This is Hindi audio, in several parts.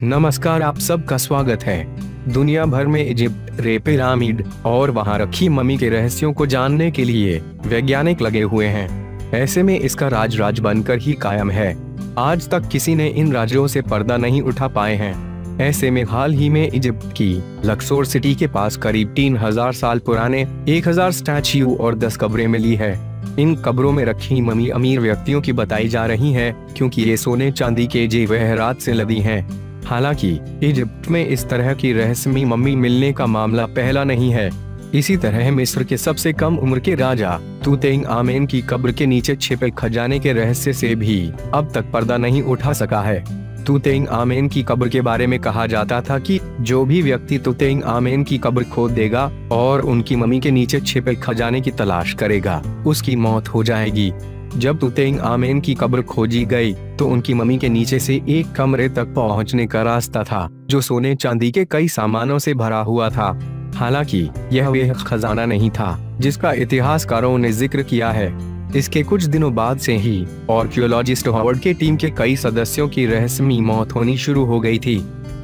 नमस्कार, आप सबका स्वागत है। दुनिया भर में इजिप्ट, रे पिरामिड और वहां रखी मम्मी के रहस्यों को जानने के लिए वैज्ञानिक लगे हुए हैं। ऐसे में इसका राज बनकर ही कायम है। आज तक किसी ने इन राज्यों से पर्दा नहीं उठा पाए हैं। ऐसे में हाल ही में इजिप्ट की लक्सोर सिटी के पास करीब 3000 साल पुराने 1000 स्टैच्यू और 10 कब्रें मिली है। इन कब्रों में रखी मम्मी अमीर व्यक्तियों की बताई जा रही है, क्योंकि ये सोने चांदी के जेवरात से लदी हैं। हालांकि इजिप्ट में इस तरह की रहस्यमयी मम्मी मिलने का मामला पहला नहीं है। इसी तरह मिस्र के सबसे कम उम्र के राजा तूतेनखामेन की कब्र के नीचे छिपे खजाने के रहस्य से भी अब तक पर्दा नहीं उठा सका है। तूतेनखामेन की कब्र के बारे में कहा जाता था कि जो भी व्यक्ति तूतेनखामेन की कब्र खोद देगा और उनकी मम्मी के नीचे छिपे खजाने की तलाश करेगा, उसकी मौत हो जाएगी। जब तूतेनखामेन की कब्र खोजी गई तो उनकी मम्मी के नीचे से एक कमरे तक पहुंचने का रास्ता था, जो सोने चांदी के कई सामानों से भरा हुआ था। हालांकि यह वह खजाना नहीं था जिसका इतिहासकारों ने जिक्र किया है। इसके कुछ दिनों बाद से ही आर्कियोलॉजिस्ट हॉवर्ड के टीम के कई सदस्यों की रहस्यमयी मौत होनी शुरू हो गई थी।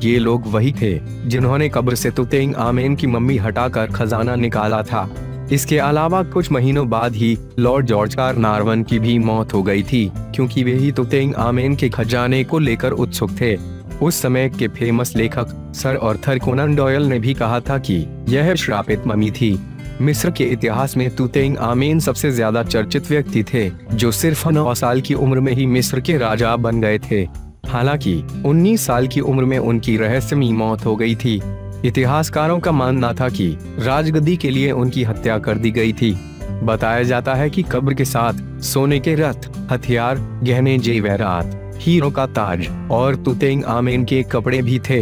ये लोग वही थे जिन्होंने कब्र से तूतेनखामेन की मम्मी हटाकर खजाना निकाला था। इसके अलावा कुछ महीनों बाद ही लॉर्ड जॉर्ज कार्नारवन की भी मौत हो गई थी, क्योंकि वे ही तूतेनखामेन के खजाने को लेकर उत्सुक थे। उस समय के फेमस लेखक सर आर्थर कोनन डॉयल ने भी कहा था कि यह श्रापित मम्मी थी। मिस्र के इतिहास में तूतेनखामेन सबसे ज्यादा चर्चित व्यक्ति थे, जो सिर्फ 9 साल की उम्र में ही मिस्र के राजा बन गए थे। हालांकि 19 साल की उम्र में उनकी रहस्यमयी मौत हो गई थी। इतिहासकारों का मानना था कि राजगद्दी के लिए उनकी हत्या कर दी गई थी। बताया जाता है कि कब्र के साथ सोने के रथ, हथियार, गहने जेवरात, हीरों का ताज और तूतेनखामेन के कपड़े भी थे।